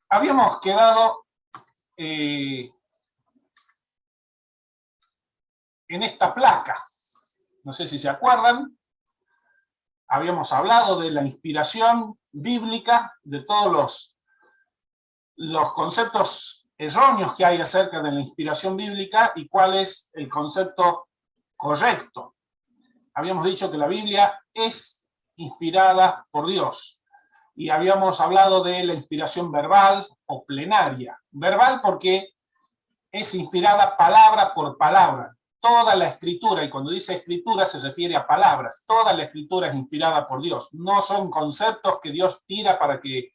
Habíamos quedado en esta placa, no sé si se acuerdan, habíamos hablado de la inspiración bíblica, de todos los conceptos erróneos que hay acerca de la inspiración bíblica y cuál es el concepto correcto. Habíamos dicho que la Biblia es inspirada por Dios y habíamos hablado de la inspiración verbal o plenaria. Verbal porque es inspirada palabra por palabra. Toda la escritura, y cuando dice escritura se refiere a palabras, toda la escritura es inspirada por Dios. No son conceptos que Dios tira para que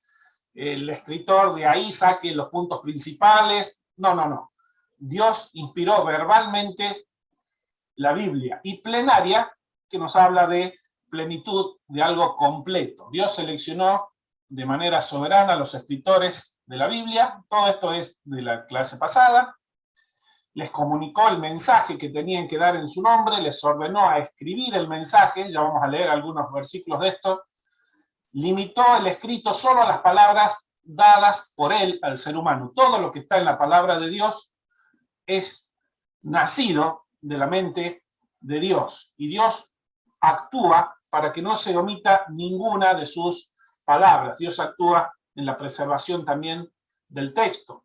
el escritor de ahí saque los puntos principales. No, no, no. Dios inspiró verbalmente la Biblia. Y plenaria, que nos habla de plenitud, de algo completo. Dios seleccionó de manera soberana a los escritores de la Biblia. Todo esto es de la clase pasada. Les comunicó el mensaje que tenían que dar en su nombre, les ordenó a escribir el mensaje, ya vamos a leer algunos versículos de esto, limitó el escrito solo a las palabras dadas por él al ser humano. Todo lo que está en la palabra de Dios es nacido de la mente de Dios, y Dios actúa para que no se omita ninguna de sus palabras. Dios actúa en la preservación también del texto.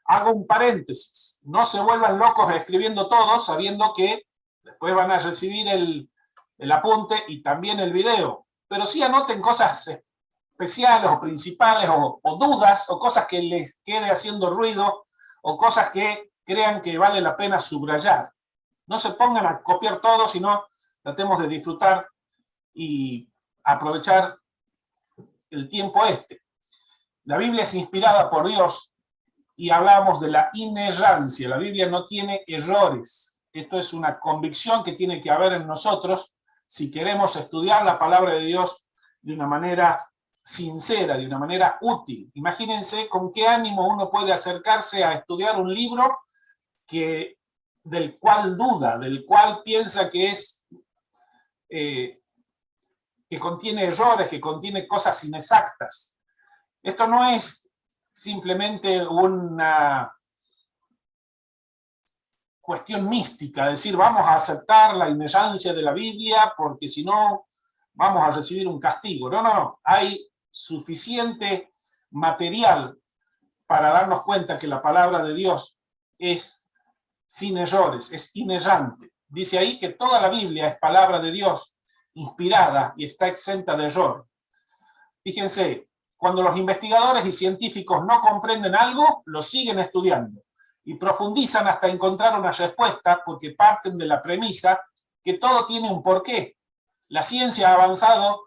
Hago un paréntesis, no se vuelvan locos escribiendo todo sabiendo que después van a recibir el apunte y también el video, pero sí anoten cosas especiales o principales o dudas o cosas que les quede haciendo ruido o cosas que crean que vale la pena subrayar. No se pongan a copiar todo, sino tratemos de disfrutar y aprovechar el tiempo este. La Biblia es inspirada por Dios. Y hablamos de la inerrancia. La Biblia no tiene errores. Esto es una convicción que tiene que haber en nosotros si queremos estudiar la palabra de Dios de una manera sincera, de una manera útil. Imagínense con qué ánimo uno puede acercarse a estudiar un libro del cual duda, del cual piensa que que contiene errores, que contiene cosas inexactas. Esto no es simplemente una cuestión mística, decir vamos a aceptar la inerrancia de la Biblia porque si no vamos a recibir un castigo. No, no, no. Hay suficiente material para darnos cuenta que la palabra de Dios es sin errores, es inerrante. Dice ahí que toda la Biblia es palabra de Dios, inspirada y está exenta de error. Fíjense, cuando los investigadores y científicos no comprenden algo, lo siguen estudiando y profundizan hasta encontrar una respuesta porque parten de la premisa que todo tiene un porqué. La ciencia ha avanzado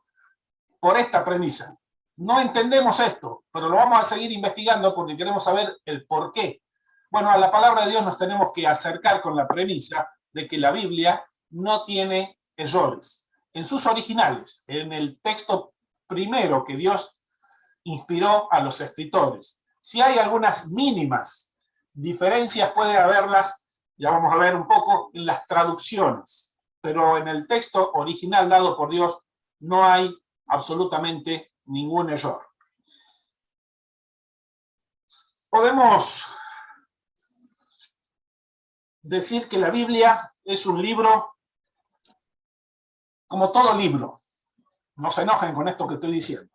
por esta premisa. No entendemos esto, pero lo vamos a seguir investigando porque queremos saber el porqué. Bueno, a la palabra de Dios nos tenemos que acercar con la premisa de que la Biblia no tiene errores. En sus originales, en el texto primero que Dios inspiró a los escritores. Si hay algunas mínimas diferencias, puede haberlas, ya vamos a ver un poco, en las traducciones, pero en el texto original dado por Dios no hay absolutamente ningún error. Podemos decir que la Biblia es un libro como todo libro. No se enojen con esto que estoy diciendo.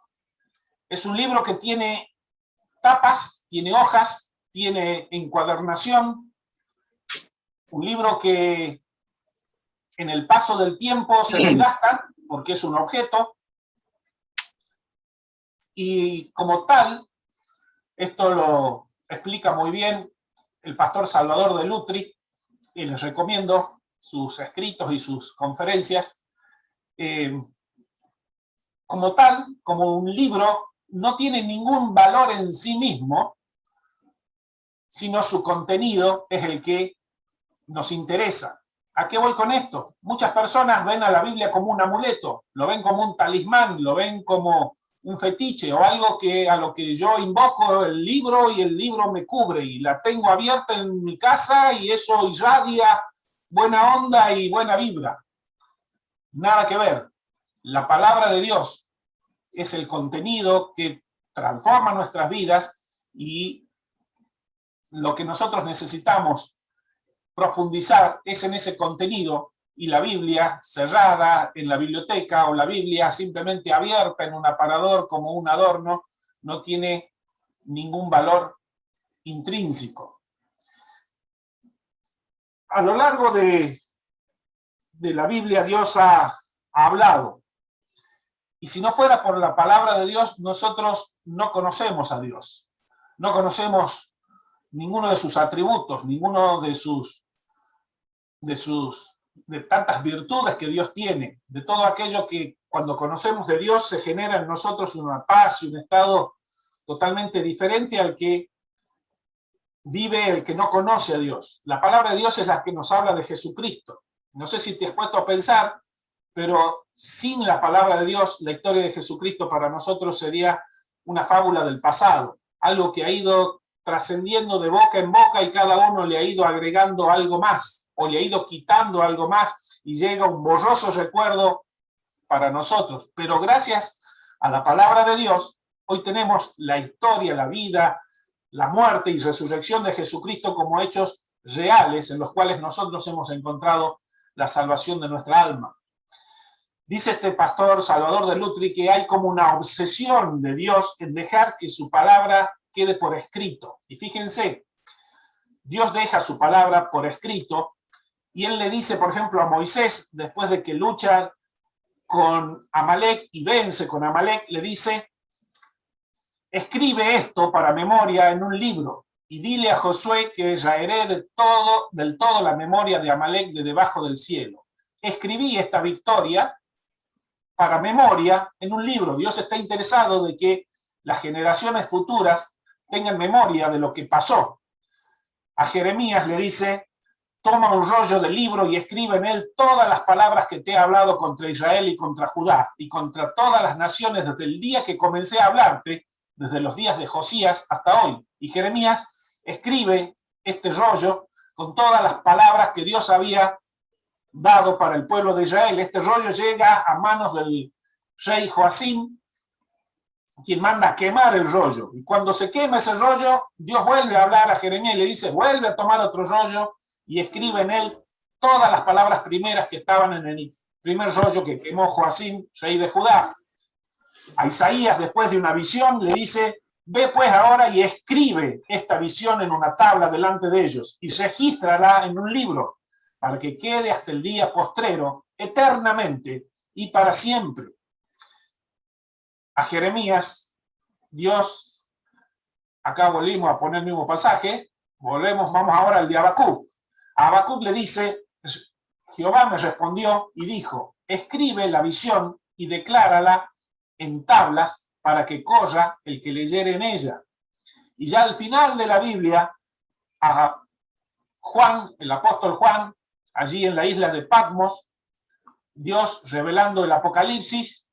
Es un libro que tiene tapas, tiene hojas, tiene encuadernación, un libro que en el paso del tiempo se desgasta porque es un objeto y como tal, esto lo explica muy bien el pastor Salvador de Lutri y les recomiendo sus escritos y sus conferencias. Como tal, como un libro, no tiene ningún valor en sí mismo, sino su contenido es el que nos interesa. ¿A qué voy con esto? Muchas personas ven a la Biblia como un amuleto, lo ven como un talismán, lo ven como un fetiche o algo a lo que yo invoco el libro y el libro me cubre y la tengo abierta en mi casa y eso irradia buena onda y buena vibra. Nada que ver. La palabra de Dios es el contenido que transforma nuestras vidas y lo que nosotros necesitamos profundizar es en ese contenido, y la Biblia cerrada en la biblioteca o la Biblia simplemente abierta en un aparador como un adorno no tiene ningún valor intrínseco. A lo largo de la Biblia Dios ha hablado, y si no fuera por la palabra de Dios, nosotros no conocemos a Dios, no conocemos ninguno de sus atributos, ninguno de tantas virtudes que Dios tiene, de todo aquello que cuando conocemos de Dios se genera en nosotros una paz y un estado totalmente diferente al que vive el que no conoce a Dios. La palabra de Dios es la que nos habla de Jesucristo. No sé si te has puesto a pensar, pero sin la palabra de Dios, la historia de Jesucristo para nosotros sería una fábula del pasado, algo que ha ido trascendiendo de boca en boca y cada uno le ha ido agregando algo más o le ha ido quitando algo más y llega un borroso recuerdo para nosotros. Pero gracias a la palabra de Dios, hoy tenemos la historia, la vida, la muerte y resurrección de Jesucristo como hechos reales en los cuales nosotros hemos encontrado la salvación de nuestra alma. Dice este pastor Salvador de Lutri que hay como una obsesión de Dios en dejar que su palabra quede por escrito. Y fíjense, Dios deja su palabra por escrito y él le dice, por ejemplo, a Moisés, después de que lucha con Amalek y vence con Amalek, le dice: escribe esto para memoria en un libro y dile a Josué que raeré del todo la memoria de Amalek de debajo del cielo. Escribí esta victoria para memoria en un libro. Dios está interesado de que las generaciones futuras tengan memoria de lo que pasó. A Jeremías le dice: toma un rollo de libro y escribe en él todas las palabras que te he hablado contra Israel y contra Judá y contra todas las naciones desde el día que comencé a hablarte, desde los días de Josías hasta hoy. Y Jeremías escribe este rollo con todas las palabras que Dios había dado para el pueblo de Israel. Este rollo llega a manos del rey Joacim, quien manda a quemar el rollo. Y cuando se quema ese rollo, Dios vuelve a hablar a Jeremías y le dice: vuelve a tomar otro rollo y escribe en él todas las palabras primeras que estaban en el primer rollo que quemó Joacim, rey de Judá. A Isaías, después de una visión, le dice: ve pues ahora y escribe esta visión en una tabla delante de ellos y regístrala en un libro para que quede hasta el día postrero, eternamente y para siempre. A Jeremías, Dios, acá volvimos a poner el mismo pasaje, vamos ahora al de Habacuc. A Habacuc le dice: Jehová me respondió y dijo: escribe la visión y declárala en tablas para que corra el que leyere en ella. Y ya al final de la Biblia, a Juan, el apóstol Juan, allí en la isla de Patmos, Dios revelando el Apocalipsis,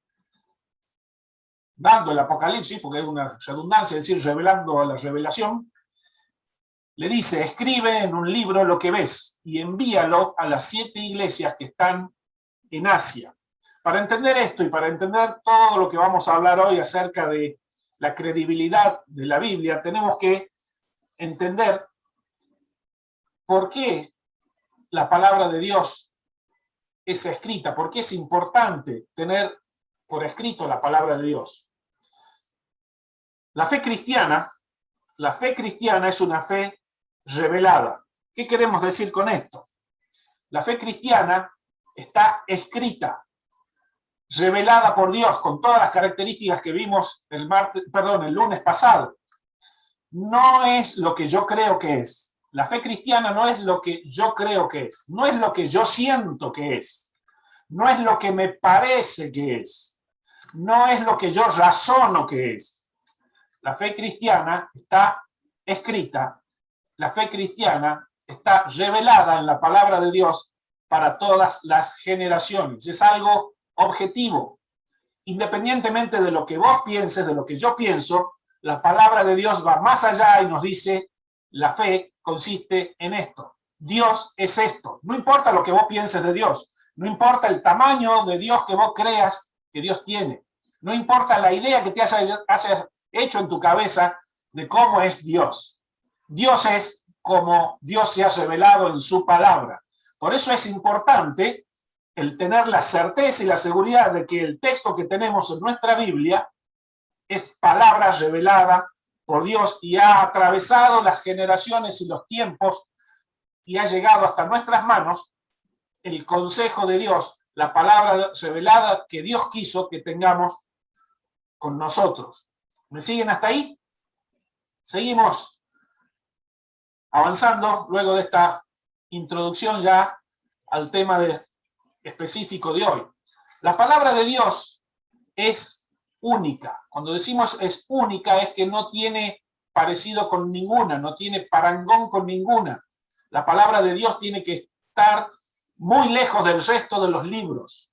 dando el Apocalipsis, porque es una redundancia decir revelando la revelación, le dice: escribe en un libro lo que ves y envíalo a las 7 iglesias que están en Asia. Para entender esto y para entender todo lo que vamos a hablar hoy acerca de la credibilidad de la Biblia, tenemos que entender por qué la palabra de Dios es escrita, por qué es importante tener por escrito la palabra de Dios. La fe cristiana es una fe revelada. ¿Qué queremos decir con esto? La fe cristiana está escrita, revelada por Dios, con todas las características que vimos el lunes pasado. No es lo que yo creo que es. La fe cristiana no es lo que yo creo que es. No es lo que yo siento que es. No es lo que me parece que es. No es lo que yo razono que es. La fe cristiana está escrita. La fe cristiana está revelada en la palabra de Dios para todas las generaciones. Es algo objetivo. Independientemente de lo que vos pienses, de lo que yo pienso, la palabra de Dios va más allá y nos dice: la fe consiste en esto. Dios es esto. No importa lo que vos pienses de Dios. No importa el tamaño de Dios que vos creas que Dios tiene. No importa la idea que te hayas hecho en tu cabeza de cómo es Dios. Dios es como Dios se ha revelado en su palabra. Por eso es importante el tener la certeza y la seguridad de que el texto que tenemos en nuestra Biblia es palabra revelada por Dios y ha atravesado las generaciones y los tiempos y ha llegado hasta nuestras manos el consejo de Dios, la palabra revelada que Dios quiso que tengamos con nosotros. ¿Me siguen hasta ahí? Seguimos avanzando luego de esta introducción ya al tema específico de hoy. La palabra de Dios es única. Cuando decimos es única es que no tiene parecido con ninguna, no tiene parangón con ninguna. La palabra de Dios tiene que estar muy lejos del resto de los libros.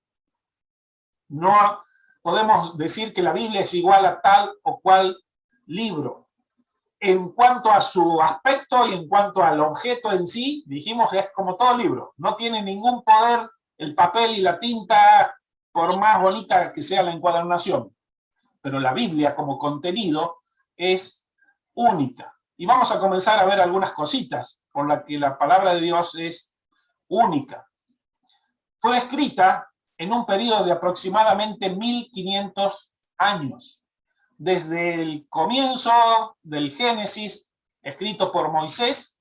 No podemos decir que la Biblia es igual a tal o cual libro. En cuanto a su aspecto y en cuanto al objeto en sí, dijimos que es como todo libro. No tiene ningún poder el papel y la tinta, por más bonita que sea la encuadernación. Pero la Biblia como contenido es única. Y vamos a comenzar a ver algunas cositas por las que la palabra de Dios es única. Fue escrita en un periodo de aproximadamente 1500 años. Desde el comienzo del Génesis, escrito por Moisés,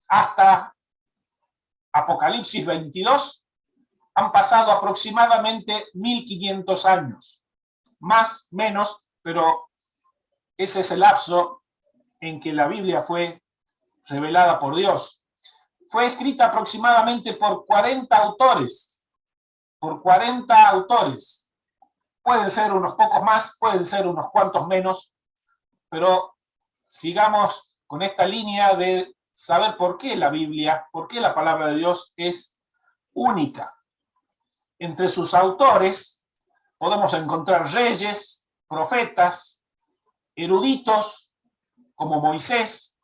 hasta Apocalipsis 22, han pasado aproximadamente 1500 años. Más, menos, pero ese es el lapso en que la Biblia fue revelada por Dios. Fue escrita aproximadamente por 40 autores. Por 40 autores. Pueden ser unos pocos más, pueden ser unos cuantos menos, pero sigamos con esta línea de saber por qué la Biblia, por qué la palabra de Dios es única. Entre sus autores podemos encontrar reyes, profetas, eruditos como Moisés.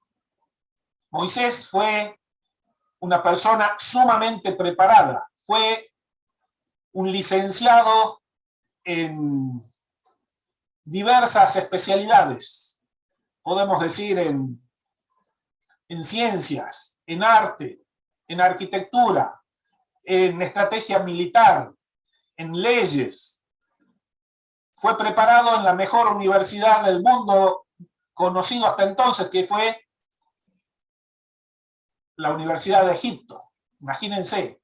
Moisés fue una persona sumamente preparada, fue un licenciado en diversas especialidades, podemos decir en ciencias, en arte, en arquitectura, en estrategia militar, en leyes. Fue preparado en la mejor universidad del mundo conocido hasta entonces, que fue la Universidad de Egipto. Imagínense,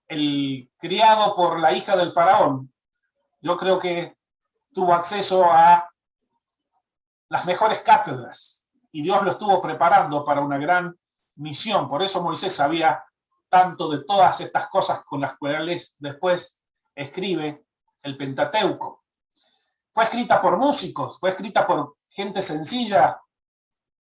el criado por la hija del faraón, yo creo que tuvo acceso a las mejores cátedras y Dios lo estuvo preparando para una gran misión. Por eso Moisés sabía tanto de todas estas cosas con las cuales después escribe el Pentateuco. Fue escrita por músicos, fue escrita por gente sencilla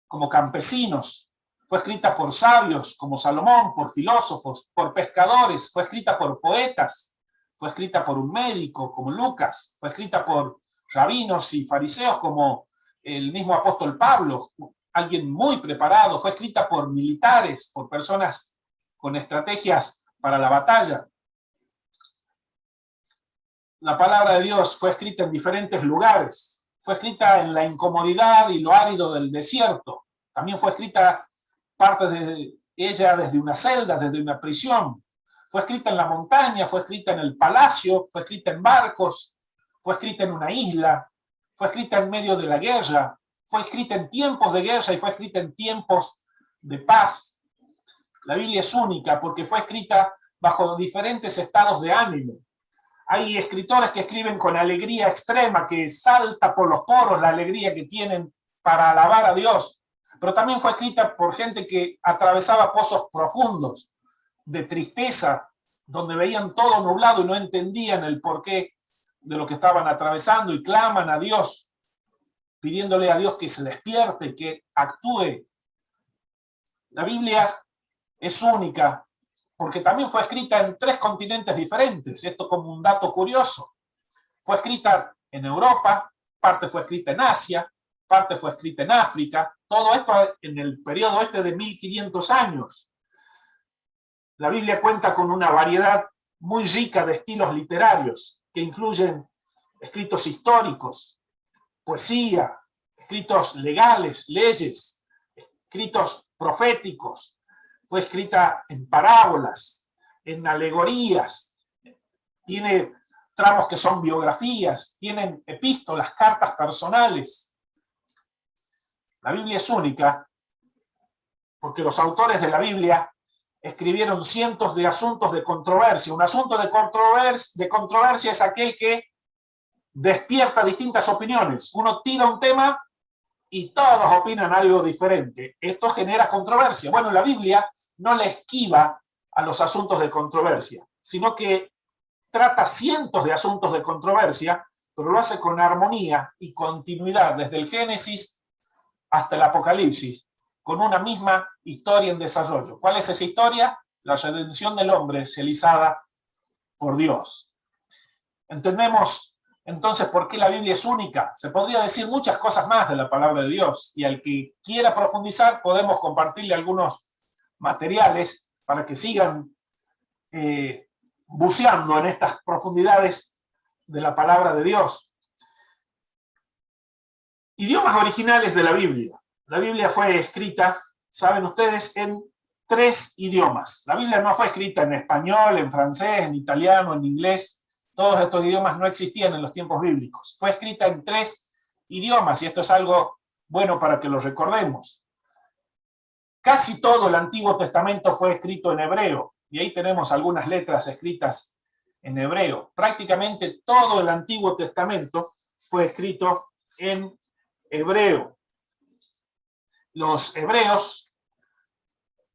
como campesinos, fue escrita por sabios como Salomón, por filósofos, por pescadores, fue escrita por poetas, fue escrita por un médico como Lucas, fue escrita por rabinos y fariseos como el mismo apóstol Pablo, alguien muy preparado, fue escrita por militares, por personas con estrategias para la batalla. La palabra de Dios fue escrita en diferentes lugares, fue escrita en la incomodidad y lo árido del desierto, también fue escrita parte de ella desde una celda, desde una prisión, fue escrita en la montaña, fue escrita en el palacio, fue escrita en barcos, fue escrita en una isla, fue escrita en medio de la guerra, fue escrita en tiempos de guerra y fue escrita en tiempos de paz. La Biblia es única porque fue escrita bajo diferentes estados de ánimo. Hay escritores que escriben con alegría extrema, que salta por los poros la alegría que tienen para alabar a Dios. Pero también fue escrita por gente que atravesaba pozos profundos de tristeza, donde veían todo nublado y no entendían el porqué de lo que estaban atravesando y claman a Dios, pidiéndole a Dios que se despierte, que actúe. La Biblia es única porque también fue escrita en 3 continentes diferentes, esto como un dato curioso. Fue escrita en Europa, parte fue escrita en Asia, parte fue escrita en África, todo esto en el periodo de 1500 años. La Biblia cuenta con una variedad muy rica de estilos literarios que incluyen escritos históricos, poesía, escritos legales, leyes, escritos proféticos, fue escrita en parábolas, en alegorías, tiene tramos que son biografías, tienen epístolas, cartas personales. La Biblia es única porque los autores de la Biblia escribieron cientos de asuntos de controversia. Un asunto de controversia es aquel que despierta distintas opiniones. Uno tira un tema y todos opinan algo diferente. Esto genera controversia. Bueno, la Biblia no le esquiva a los asuntos de controversia, sino que trata cientos de asuntos de controversia, pero lo hace con armonía y continuidad desde el Génesis hasta el Apocalipsis, con una misma historia en desarrollo. ¿Cuál es esa historia? La redención del hombre realizada por Dios. Entendemos entonces por qué la Biblia es única. Se podría decir muchas cosas más de la palabra de Dios, y al que quiera profundizar podemos compartirle algunos materiales para que sigan buceando en estas profundidades de la palabra de Dios. Idiomas originales de la Biblia. La Biblia fue escrita, saben ustedes, en 3 idiomas. La Biblia no fue escrita en español, en francés, en italiano, en inglés. Todos estos idiomas no existían en los tiempos bíblicos. Fue escrita en 3 idiomas, y esto es algo bueno para que lo recordemos. Casi todo el Antiguo Testamento fue escrito en hebreo, y ahí tenemos algunas letras escritas en hebreo. Prácticamente todo el Antiguo Testamento fue escrito en hebreo. Los hebreos,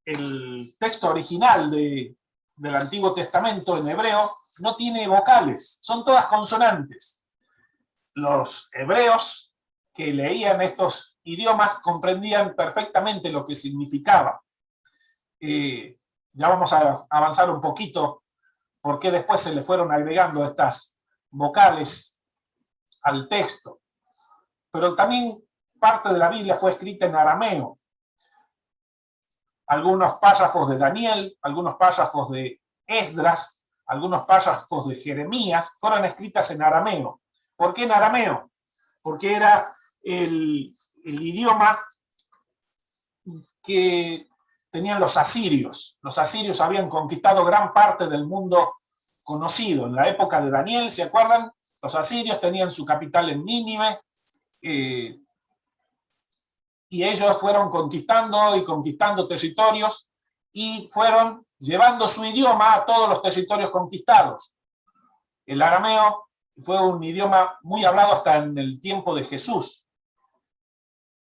el texto original del Antiguo Testamento en hebreo no tiene vocales, son todas consonantes. Los hebreos que leían estos idiomas comprendían perfectamente lo que significaba. Ya vamos a avanzar un poquito porque después se le fueron agregando estas vocales al texto. Pero también parte de la Biblia fue escrita en arameo. Algunos párrafos de Daniel, algunos párrafos de Esdras, algunos párrafos de Jeremías fueron escritas en arameo. ¿Por qué en arameo? Porque era el idioma que tenían los asirios. Los asirios habían conquistado gran parte del mundo conocido. En la época de Daniel, ¿se acuerdan? Los asirios tenían su capital en Nínive, y ellos fueron conquistando y conquistando territorios y fueron llevando su idioma a todos los territorios conquistados. El arameo fue un idioma muy hablado hasta en el tiempo de Jesús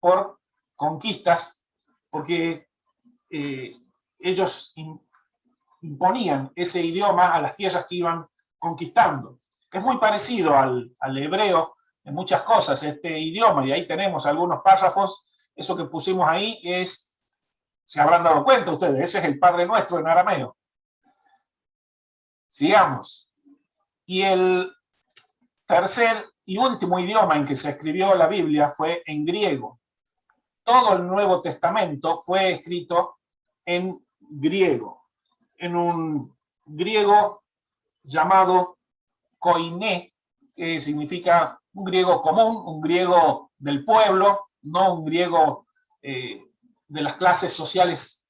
por conquistas, porque ellos imponían ese idioma a las tierras que iban conquistando. Es muy parecido al hebreo en muchas cosas este idioma, y ahí tenemos algunos párrafos. Eso que pusimos ahí es, se habrán dado cuenta ustedes, ese es el Padre Nuestro en arameo. Sigamos. Y el tercer y último idioma en que se escribió la Biblia fue en griego. Todo el Nuevo Testamento fue escrito en griego, en un griego llamado koiné, que significa un griego común, un griego del pueblo, no un griego de las clases sociales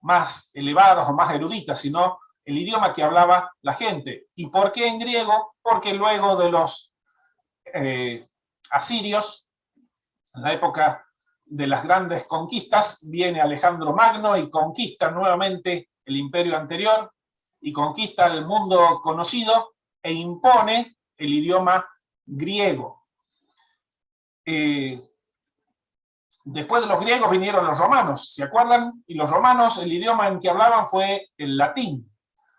más elevadas o más eruditas, sino el idioma que hablaba la gente. ¿Y por qué en griego? Porque luego de los asirios, en la época de las grandes conquistas, viene Alejandro Magno y conquista nuevamente el imperio anterior y conquista el mundo conocido e impone el idioma griego. Después de los griegos vinieron los romanos, ¿se acuerdan? Y los romanos, el idioma en que hablaban fue el latín.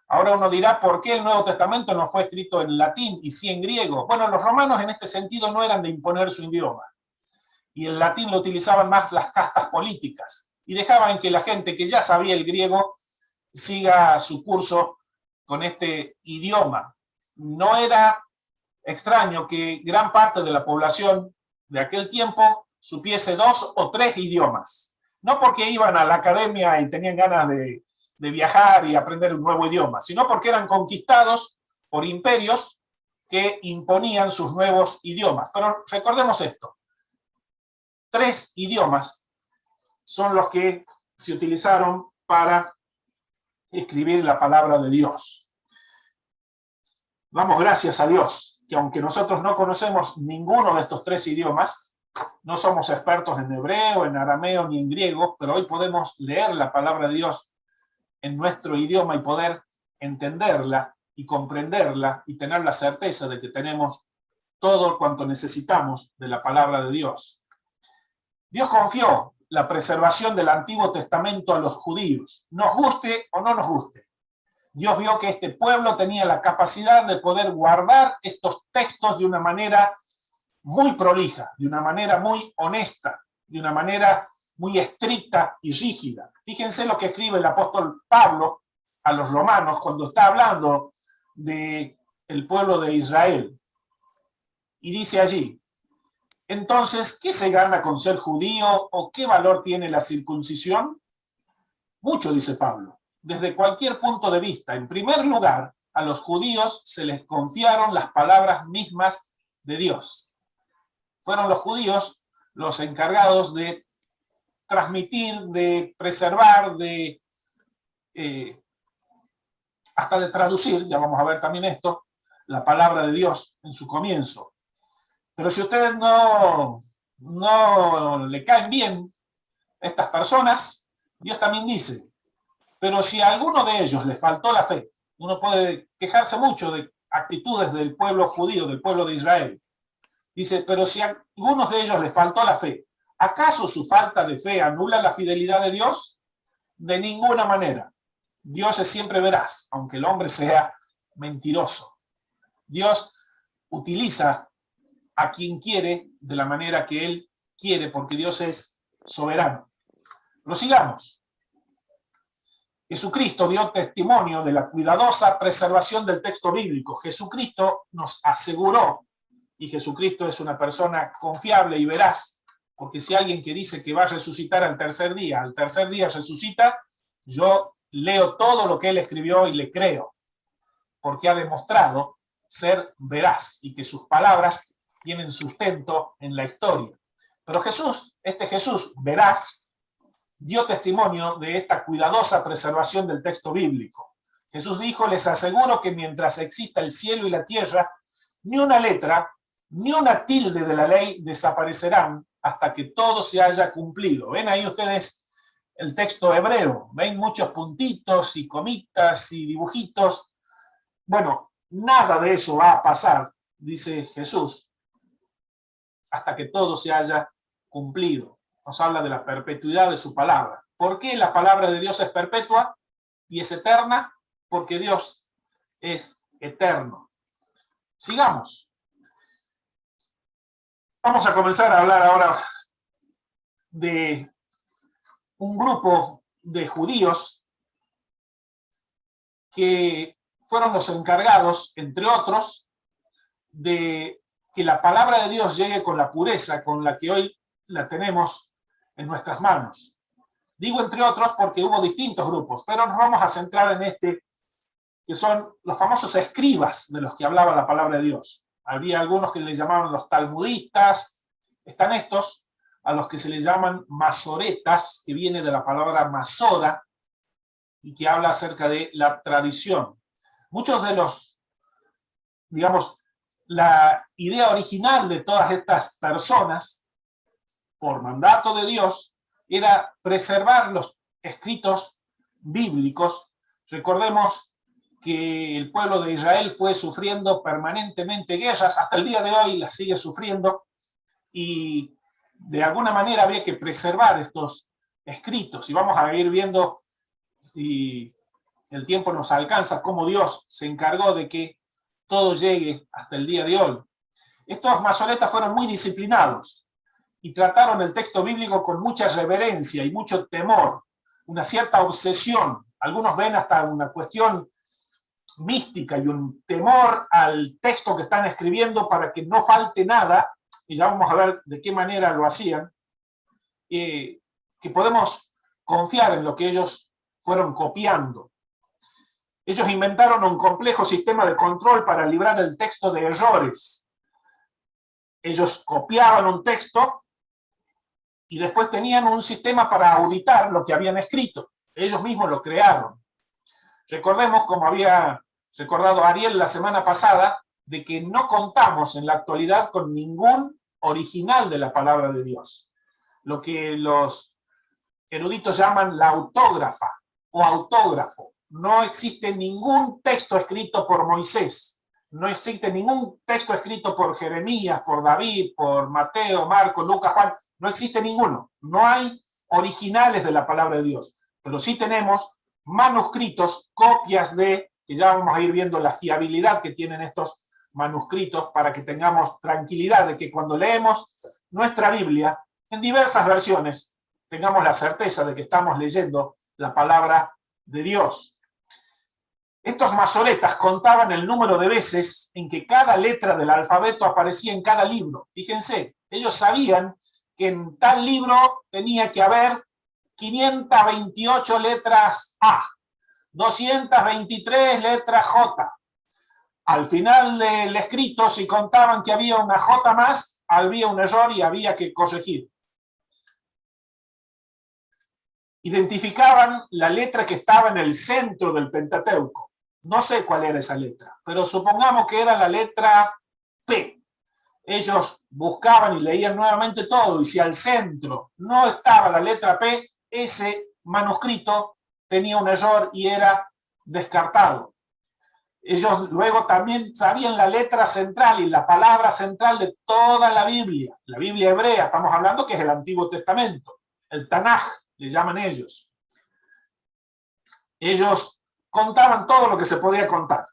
Ahora uno dirá, ¿por qué el Nuevo Testamento no fue escrito en latín y sí en griego? Bueno, los romanos en este sentido no eran de imponer su idioma. Y el latín lo utilizaban más las castas políticas. Y dejaban que la gente que ya sabía el griego siga su curso con este idioma. No era extraño que gran parte de la población de aquel tiempo supiese 2 o 3 idiomas. No porque iban a la academia y tenían ganas de viajar y aprender un nuevo idioma, sino porque eran conquistados por imperios que imponían sus nuevos idiomas. Pero recordemos esto. 3 idiomas son los que se utilizaron para escribir la palabra de Dios. Damos gracias a Dios, que aunque nosotros no conocemos ninguno de estos 3 idiomas, no somos expertos en hebreo, en arameo ni en griego, pero hoy podemos leer la palabra de Dios en nuestro idioma y poder entenderla y comprenderla y tener la certeza de que tenemos todo cuanto necesitamos de la palabra de Dios. Dios confió la preservación del Antiguo Testamento a los judíos, nos guste o no nos guste. Dios vio que este pueblo tenía la capacidad de poder guardar estos textos de una manera muy prolija, de una manera muy honesta, de una manera muy estricta y rígida. Fíjense lo que escribe el apóstol Pablo a los romanos cuando está hablando del pueblo de Israel. Y dice allí: entonces, ¿qué se gana con ser judío o qué valor tiene la circuncisión? Mucho, dice Pablo, desde cualquier punto de vista. En primer lugar, a los judíos se les confiaron las palabras mismas de Dios. Fueron los judíos los encargados de transmitir, de preservar, hasta de traducir, ya vamos a ver también esto, la palabra de Dios en su comienzo. Pero si a ustedes no le caen bien estas personas, Dios también dice: pero si a alguno de ellos les faltó la fe, uno puede quejarse mucho de actitudes del pueblo judío, del pueblo de Israel. Dice: pero si a algunos de ellos les faltó la fe, ¿acaso su falta de fe anula la fidelidad de Dios? De ninguna manera. Dios es siempre veraz, aunque el hombre sea mentiroso. Dios utiliza a quien quiere de la manera que Él quiere, porque Dios es soberano. Prosigamos. Jesucristo dio testimonio de la cuidadosa preservación del texto bíblico. Jesucristo nos aseguró, y Jesucristo es una persona confiable y veraz, porque si alguien que dice que va a resucitar al tercer día resucita, yo leo todo lo que él escribió y le creo, porque ha demostrado ser veraz y que sus palabras tienen sustento en la historia. Pero Jesús, este Jesús veraz, dio testimonio de esta cuidadosa preservación del texto bíblico. Jesús dijo: les aseguro que mientras exista el cielo y la tierra, ni una letra, ni una tilde de la ley desaparecerán hasta que todo se haya cumplido. ¿Ven ahí ustedes el texto hebreo? ¿Ven muchos puntitos y comitas y dibujitos? Bueno, nada de eso va a pasar, dice Jesús, hasta que todo se haya cumplido. Nos habla de la perpetuidad de su palabra. ¿Por qué la palabra de Dios es perpetua y es eterna? Porque Dios es eterno. Sigamos. Vamos a comenzar a hablar ahora de un grupo de judíos que fueron los encargados, entre otros, de que la palabra de Dios llegue con la pureza con la que hoy la tenemos en nuestras manos. Digo entre otros porque hubo distintos grupos, pero nos vamos a centrar en este, que son los famosos escribas de los que hablaba la palabra de Dios. Había algunos que le llamaban los talmudistas, están estos, a los que se les llaman masoretas, que viene de la palabra masora, y que habla acerca de la tradición. Muchos de los, digamos, la idea original de todas estas personas, por mandato de Dios, era preservar los escritos bíblicos. Recordemos que el pueblo de Israel fue sufriendo permanentemente guerras, hasta el día de hoy las sigue sufriendo, y de alguna manera habría que preservar estos escritos. Y vamos a ir viendo, si el tiempo nos alcanza, cómo Dios se encargó de que todo llegue hasta el día de hoy. Estos masoretas fueron muy disciplinados y trataron el texto bíblico con mucha reverencia y mucho temor, una cierta obsesión. Algunos ven hasta una cuestión mística y un temor al texto que están escribiendo para que no falte nada, y ya vamos a ver de qué manera lo hacían, que podemos confiar en lo que ellos fueron copiando. Ellos inventaron un complejo sistema de control para librar el texto de errores. Ellos copiaban un texto y después tenían un sistema para auditar lo que habían escrito. Ellos mismos lo crearon. Recordemos, como había recordado Ariel la semana pasada, de que no contamos en la actualidad con ningún original de la palabra de Dios. Lo que los eruditos llaman la autógrafa o autógrafo. No existe ningún texto escrito por Moisés, no existe ningún texto escrito por Jeremías, por David, por Mateo, Marcos, Lucas, Juan, no existe ninguno. No hay originales de la palabra de Dios, pero sí tenemos manuscritos, copias de, que ya vamos a ir viendo la fiabilidad que tienen estos manuscritos para que tengamos tranquilidad de que cuando leemos nuestra Biblia, en diversas versiones, tengamos la certeza de que estamos leyendo la palabra de Dios. Estos masoretas contaban el número de veces en que cada letra del alfabeto aparecía en cada libro. Fíjense, ellos sabían que en tal libro tenía que haber 528 letras A, 223 letras J. Al final del escrito, si contaban que había una J más, había un error y había que corregir. Identificaban la letra que estaba en el centro del Pentateuco. No sé cuál era esa letra, pero supongamos que era la letra P. Ellos buscaban y leían nuevamente todo, y si al centro no estaba la letra P, ese manuscrito tenía un error y era descartado. Ellos luego también sabían la letra central y la palabra central de toda la Biblia hebrea, estamos hablando que es el Antiguo Testamento, el Tanaj, le llaman ellos. Ellos contaban todo lo que se podía contar,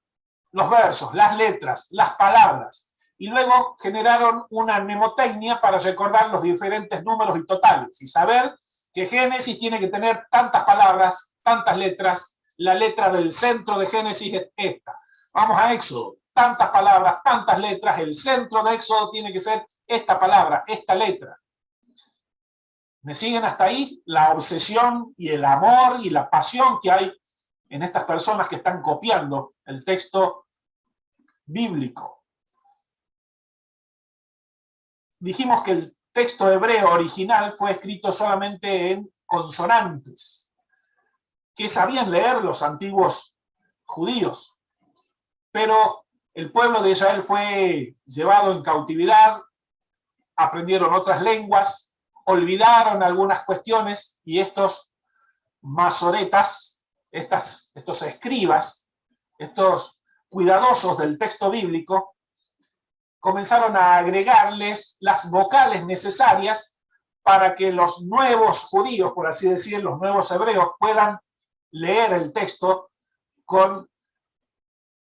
los versos, las letras, las palabras, y luego generaron una mnemotecnia para recordar los diferentes números y totales, y saber que Génesis tiene que tener tantas palabras, tantas letras, la letra del centro de Génesis es esta. Vamos a Éxodo, tantas palabras, tantas letras, el centro de Éxodo tiene que ser esta palabra, esta letra. ¿Me siguen hasta ahí? La obsesión y el amor y la pasión que hay en estas personas que están copiando el texto bíblico. Dijimos que el texto hebreo original fue escrito solamente en consonantes, que sabían leer los antiguos judíos, pero el pueblo de Israel fue llevado en cautividad, aprendieron otras lenguas, olvidaron algunas cuestiones y estos masoretas, estos escribas, estos cuidadosos del texto bíblico, comenzaron a agregarles las vocales necesarias para que los nuevos judíos, por así decir, los nuevos hebreos, puedan leer el texto con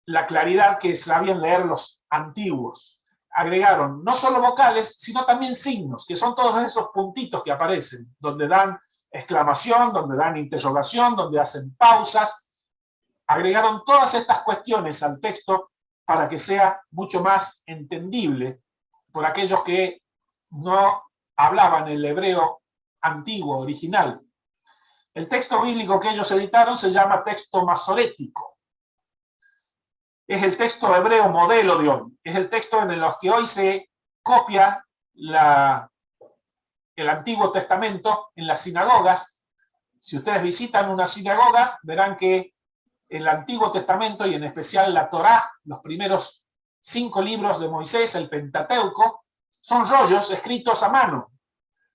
la claridad que sabían leer los antiguos. Agregaron no solo vocales, sino también signos, que son todos esos puntitos que aparecen, donde dan exclamación, donde dan interrogación, donde hacen pausas. Agregaron todas estas cuestiones al texto para que sea mucho más entendible por aquellos que no hablaban el hebreo antiguo, original. El texto bíblico que ellos editaron se llama texto masorético. Es el texto hebreo modelo de hoy. Es el texto en el que hoy se copia el Antiguo Testamento en las sinagogas. Si ustedes visitan una sinagoga, verán que el Antiguo Testamento, y en especial la Torá, los primeros 5 libros de Moisés, el Pentateuco, son rollos escritos a mano.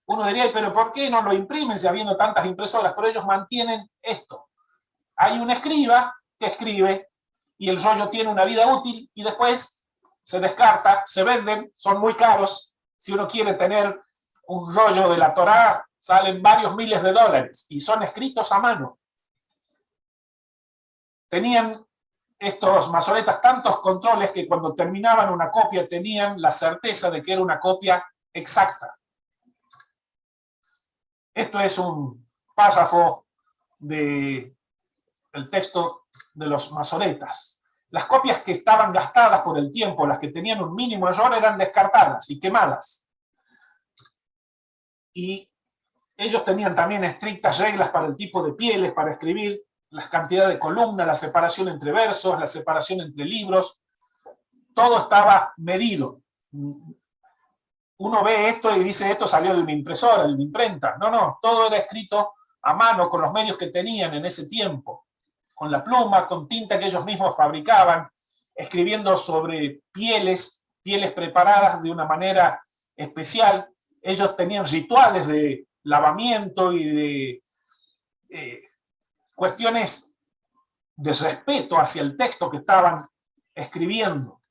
Uno diría, pero ¿por qué no lo imprimen si habiendo tantas impresoras? Pero ellos mantienen esto. Hay un escriba que escribe y el rollo tiene una vida útil y después se descarta, se venden, son muy caros. Si uno quiere tener un rollo de la Torá, salen varios miles de dólares y son escritos a mano. Tenían estos masoretas tantos controles que cuando terminaban una copia tenían la certeza de que era una copia exacta. Esto es un párrafo del texto de los masoretas. Las copias que estaban gastadas por el tiempo, las que tenían un mínimo error, eran descartadas y quemadas. Y ellos tenían también estrictas reglas para el tipo de pieles, para escribir, la cantidad de columnas, la separación entre versos, la separación entre libros. Todo estaba medido. uno ve esto y dice, esto salió de una impresora, de una imprenta. No, no, todo era escrito a mano con los medios que tenían en ese tiempo, con la pluma, con tinta que ellos mismos fabricaban, escribiendo sobre pieles preparadas de una manera especial. Ellos tenían rituales de lavamiento y de cuestiones de respeto hacia el texto que estaban escribiendo.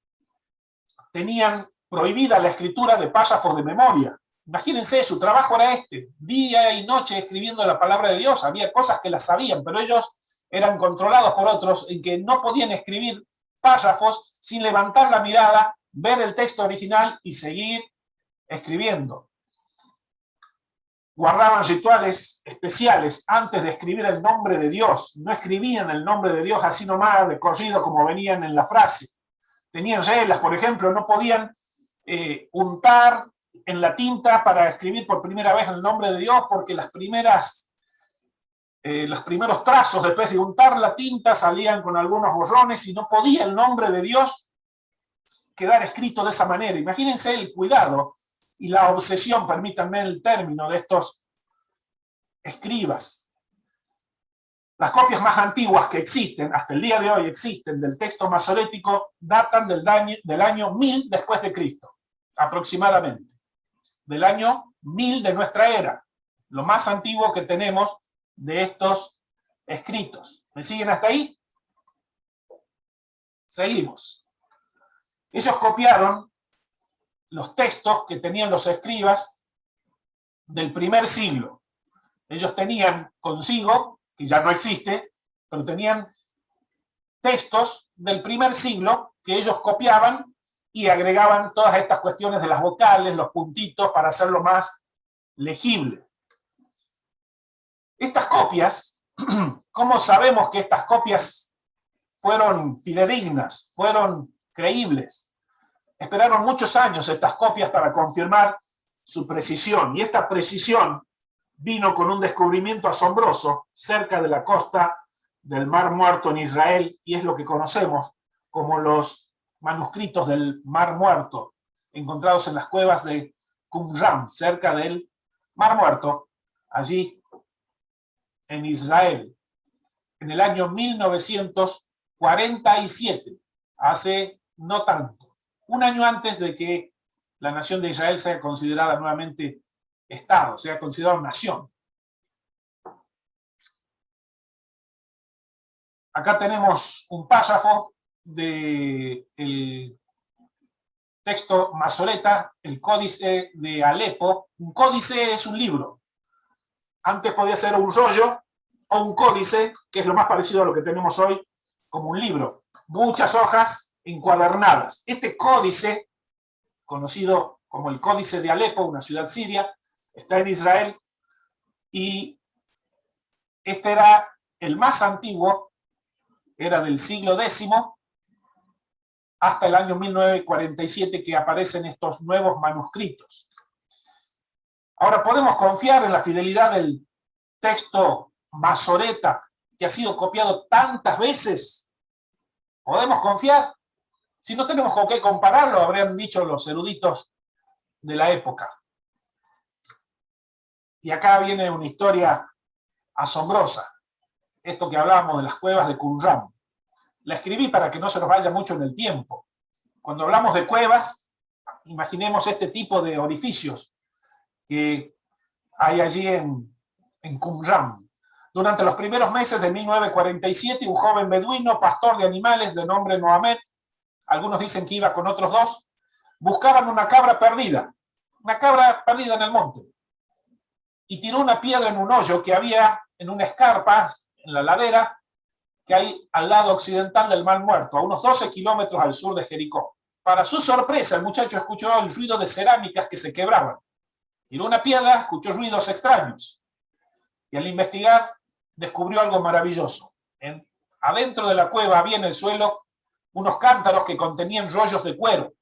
Tenían prohibida la escritura de párrafos de memoria. Imagínense, su trabajo era este, día y noche escribiendo la palabra de Dios. Había cosas que las sabían, pero ellos eran controlados por otros en que no podían escribir párrafos sin levantar la mirada, ver el texto original y seguir escribiendo. Guardaban rituales especiales antes de escribir el nombre de Dios. No escribían el nombre de Dios así nomás de corrido como venían en la frase. Tenían reglas, por ejemplo, no podían untar en la tinta para escribir por primera vez el nombre de Dios, porque los primeros trazos después de untar la tinta salían con algunos borrones y no podía el nombre de Dios quedar escrito de esa manera. Imagínense el cuidado y la obsesión, permítanme el término, de estos escribas. Las copias más antiguas que existen, hasta el día de hoy existen, del texto masorético, datan del año 1000 después de Cristo, aproximadamente. Del año 1000 de nuestra era, lo más antiguo que tenemos de estos escritos. ¿Me siguen hasta ahí? Seguimos. Ellos copiaron los textos que tenían los escribas del primer siglo. Ellos tenían consigo, que ya no existe, pero tenían textos del primer siglo que ellos copiaban y agregaban todas estas cuestiones de las vocales, los puntitos, para hacerlo más legible. Estas copias, ¿cómo sabemos que estas copias fueron fidedignas, fueron creíbles? Esperaron muchos años estas copias para confirmar su precisión, y esta precisión vino con un descubrimiento asombroso cerca de la costa del Mar Muerto en Israel, y es lo que conocemos como los manuscritos del Mar Muerto, encontrados en las cuevas de Qumran, cerca del Mar Muerto, allí en Israel, en el año 1947, hace no tanto, un año antes de que la nación de Israel sea considerada nuevamente Estado, sea considerada nación. Acá tenemos un párrafo del texto masoreta, el Códice de Alepo. Un códice es un libro. Antes podía ser un rollo o un códice, que es lo más parecido a lo que tenemos hoy, como un libro. Muchas hojas encuadernadas. Este códice, conocido como el Códice de Alepo, una ciudad siria, está en Israel, y este era el más antiguo, era del siglo X, hasta el año 1947 que aparecen estos nuevos manuscritos. Ahora, ¿podemos confiar en la fidelidad del texto masoreta que ha sido copiado tantas veces? ¿Podemos confiar? Si no tenemos con qué compararlo, habrían dicho los eruditos de la época. Y acá viene una historia asombrosa. Esto que hablábamos de las cuevas de Qumran. La escribí para que no se nos vaya mucho en el tiempo. Cuando hablamos de cuevas, imaginemos este tipo de orificios que hay allí en Qumran. Durante los primeros meses de 1947, un joven beduino, pastor de animales de nombre Mohamed, algunos dicen que iba con otros dos, buscaban una cabra perdida en el monte, y tiró una piedra en un hoyo que había en una escarpa, en la ladera, que hay al lado occidental del Mar Muerto, a unos 12 kilómetros al sur de Jericó. Para su sorpresa, el muchacho escuchó el ruido de cerámicas que se quebraban. Tiró una piedra, escuchó ruidos extraños, y al investigar descubrió algo maravilloso. Adentro de la cueva había en el suelo unos cántaros que contenían rollos de cuero.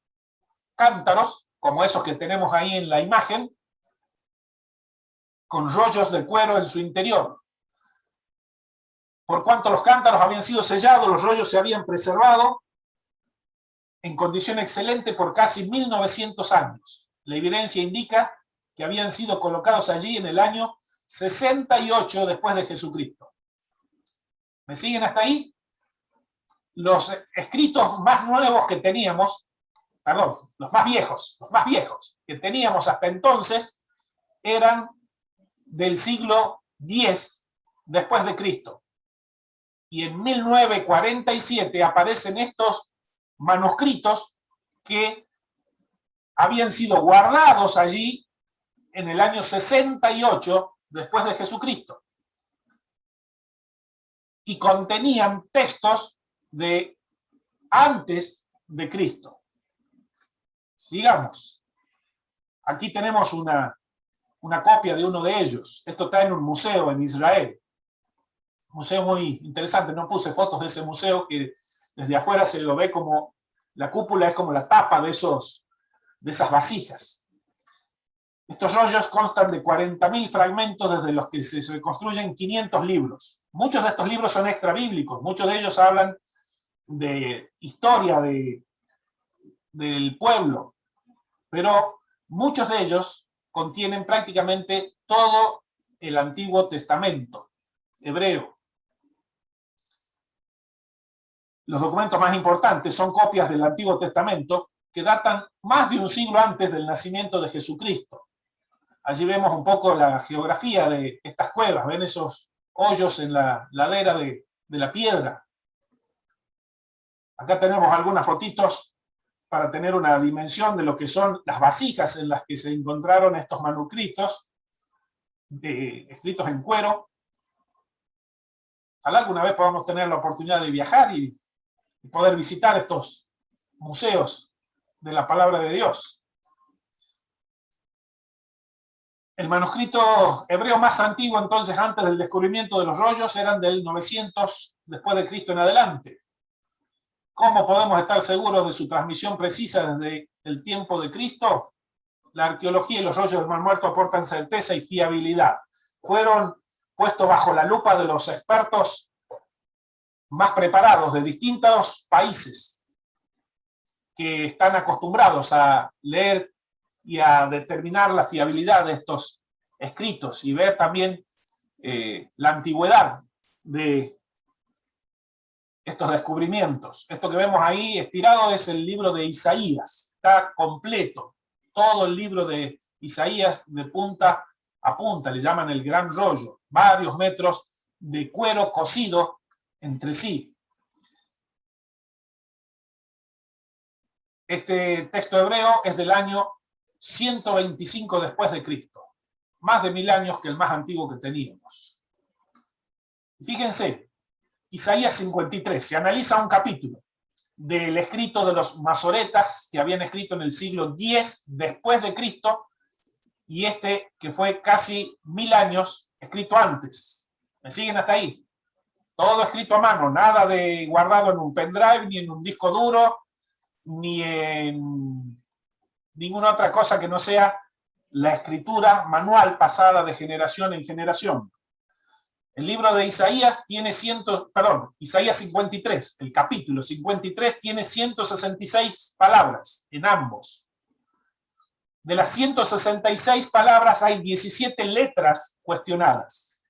Cántaros, como esos que tenemos ahí en la imagen, con rollos de cuero en su interior. Por cuanto los cántaros habían sido sellados, los rollos se habían preservado en condición excelente por casi 1900 años. La evidencia indica que habían sido colocados allí en el año 68 después de Jesucristo. ¿Me siguen hasta ahí? Los escritos más nuevos que teníamos, perdón, los más viejos que teníamos hasta entonces eran del siglo X después de Cristo. Y en 1947 aparecen estos manuscritos que habían sido guardados allí en el año 68 después de Jesucristo. Y contenían textos de antes de Cristo. Sigamos. Aquí tenemos una copia de uno de ellos. Esto está en un museo en Israel. Un museo muy interesante. No puse fotos de ese museo, que desde afuera se lo ve como, la cúpula es como la tapa de esas vasijas. Estos rollos constan de 40.000 fragmentos desde los que se reconstruyen 500 libros. Muchos de estos libros son extra bíblicos. Muchos de ellos hablan de historia del pueblo, pero muchos de ellos contienen prácticamente todo el Antiguo Testamento hebreo. Los documentos más importantes son copias del Antiguo Testamento que datan más de un siglo antes del nacimiento de Jesucristo. Allí vemos un poco la geografía de estas cuevas. ¿Ven esos hoyos en la ladera de la piedra? Acá tenemos algunas fotitos para tener una dimensión de lo que son las vasijas en las que se encontraron estos manuscritos, escritos en cuero. Ojalá alguna vez podamos tener la oportunidad de viajar y poder visitar estos museos de la palabra de Dios. El manuscrito hebreo más antiguo, entonces, antes del descubrimiento de los rollos, eran del 900 después de Cristo en adelante. ¿Cómo podemos estar seguros de su transmisión precisa desde el tiempo de Cristo? La arqueología y los rollos del Mar Muerto aportan certeza y fiabilidad. Fueron puestos bajo la lupa de los expertos más preparados de distintos países que están acostumbrados a leer y a determinar la fiabilidad de estos escritos y ver también la antigüedad de estos descubrimientos. Esto que vemos ahí estirado es el libro de Isaías. Está completo. Todo el libro de Isaías de punta a punta. Le llaman el gran rollo. Varios metros de cuero cosido entre sí. Este texto hebreo es del año 125 después de Cristo. Más de 1000 años que el más antiguo que teníamos. Fíjense. Isaías 53, se analiza un capítulo del escrito de los masoretas que habían escrito en el siglo X después de Cristo y este que fue casi 1000 años escrito antes. ¿Me siguen hasta ahí? Todo escrito a mano, nada de guardado en un pendrive, ni en un disco duro, ni en ninguna otra cosa que no sea la escritura manual pasada de generación en generación. El libro de Isaías tiene Isaías 53, el capítulo 53 tiene 166 palabras en ambos. De las 166 palabras hay 17 letras cuestionadas.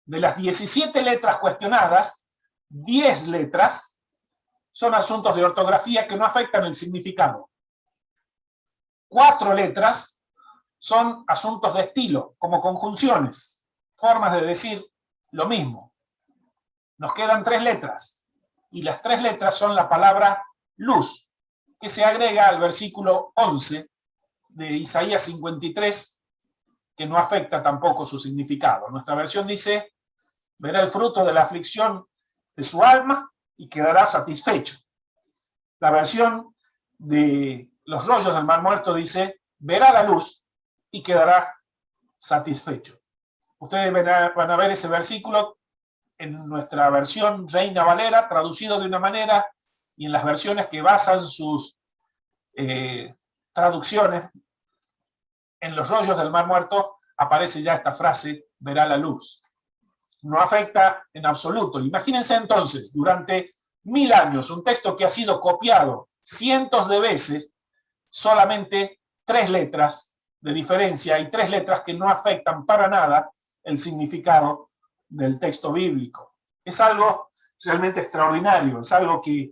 De las 17 letras cuestionadas, 10 letras son asuntos de ortografía que no afectan el significado. 4 letras son asuntos de estilo, como conjunciones. Formas de decir lo mismo. Nos quedan 3 letras, y las 3 letras son la palabra luz, que se agrega al versículo 11 de Isaías 53, que no afecta tampoco su significado. Nuestra versión dice, verá el fruto de la aflicción de su alma y quedará satisfecho. La versión de los rollos del Mar Muerto dice, verá la luz y quedará satisfecho. Ustedes van a ver ese versículo en nuestra versión Reina Valera, traducido de una manera, y en las versiones que basan sus traducciones en los rollos del Mar Muerto, aparece ya esta frase, verá la luz. No afecta en absoluto. Imagínense entonces, durante 1000 años, un texto que ha sido copiado cientos de veces, solamente 3 letras de diferencia y 3 letras que no afectan para nada el significado del texto bíblico. Es algo realmente extraordinario, es algo que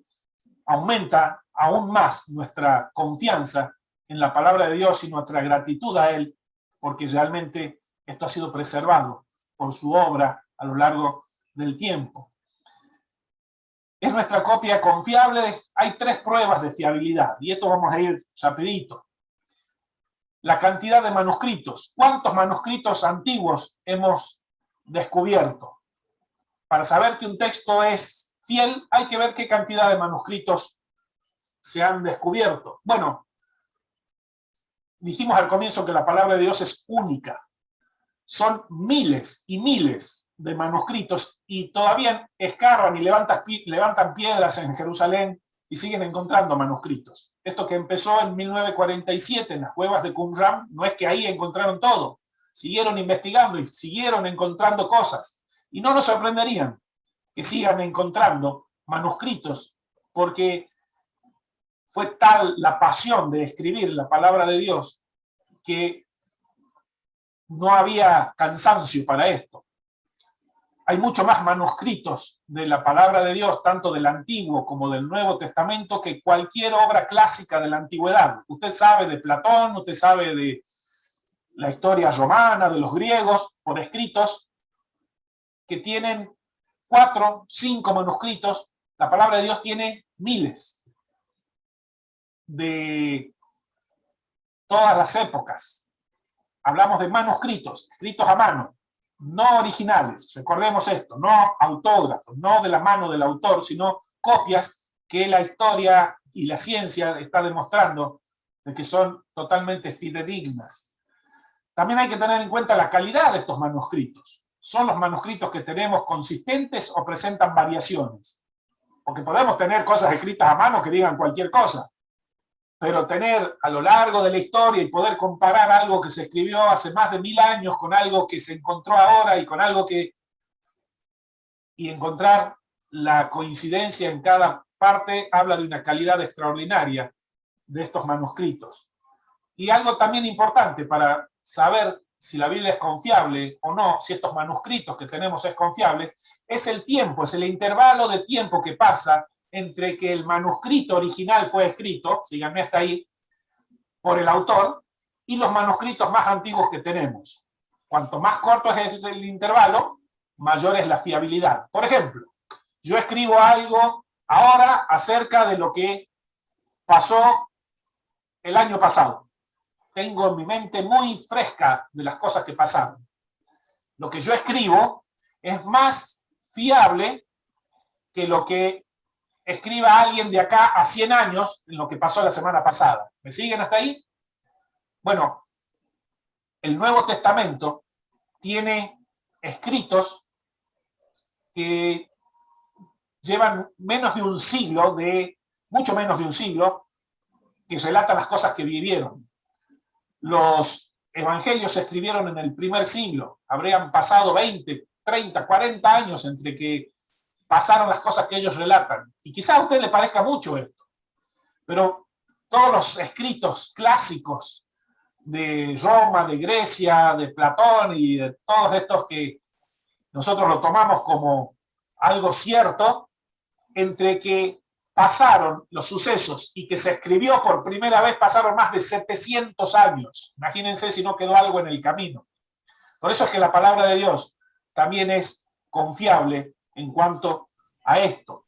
aumenta aún más nuestra confianza en la palabra de Dios y nuestra gratitud a Él, porque realmente esto ha sido preservado por su obra a lo largo del tiempo. ¿Es nuestra copia confiable? Hay 3 pruebas de fiabilidad, y esto vamos a ir rapidito. La cantidad de manuscritos. ¿Cuántos manuscritos antiguos hemos descubierto? Para saber que un texto es fiel, hay que ver qué cantidad de manuscritos se han descubierto. Bueno, dijimos al comienzo que la palabra de Dios es única. Son miles y miles de manuscritos y todavía escarban y levantan piedras en Jerusalén y siguen encontrando manuscritos. Esto que empezó en 1947 en las cuevas de Qumran, no es que ahí encontraron todo. Siguieron investigando y siguieron encontrando cosas. Y no nos sorprenderían que sigan encontrando manuscritos, porque fue tal la pasión de escribir la palabra de Dios que no había cansancio para esto. Hay mucho más manuscritos de la palabra de Dios, tanto del Antiguo como del Nuevo Testamento, que cualquier obra clásica de la antigüedad. Usted sabe de Platón, usted sabe de la historia romana, de los griegos, por escritos, que tienen 4, 5 manuscritos. La palabra de Dios tiene miles de todas las épocas. Hablamos de manuscritos, escritos a mano, no originales, recordemos esto, no autógrafos, no de la mano del autor, sino copias que la historia y la ciencia está demostrando de que son totalmente fidedignas. También hay que tener en cuenta la calidad de estos manuscritos. ¿Son los manuscritos que tenemos consistentes o presentan variaciones? Porque podemos tener cosas escritas a mano que digan cualquier cosa, pero tener a lo largo de la historia y poder comparar algo que se escribió hace más de 1000 años con algo que se encontró ahora y con algo que... y encontrar la coincidencia en cada parte habla de una calidad extraordinaria de estos manuscritos. Y algo también importante para saber si la Biblia es confiable o no, si estos manuscritos que tenemos es confiable, es el tiempo, es el intervalo de tiempo que pasa entre que el manuscrito original fue escrito, síganme hasta ahí, por el autor, y los manuscritos más antiguos que tenemos. Cuanto más corto es el intervalo, mayor es la fiabilidad. Por ejemplo, yo escribo algo ahora acerca de lo que pasó el año pasado. Tengo en mi mente muy fresca de las cosas que pasaron. Lo que yo escribo es más fiable que lo que escriba alguien de acá a 100 años en lo que pasó la semana pasada. ¿Me siguen hasta ahí? Bueno, el Nuevo Testamento tiene escritos que llevan menos de un siglo, mucho menos de un siglo, que relatan las cosas que vivieron. Los evangelios se escribieron en el primer siglo, habrían pasado 20, 30, 40 años entre que pasaron las cosas que ellos relatan. Y quizá a usted le parezca mucho esto, pero todos los escritos clásicos de Roma, de Grecia, de Platón y de todos estos que nosotros lo tomamos como algo cierto, entre que pasaron los sucesos y que se escribió por primera vez pasaron más de 700 años. Imagínense si no quedó algo en el camino. Por eso es que la palabra de Dios también es confiable en cuanto a esto.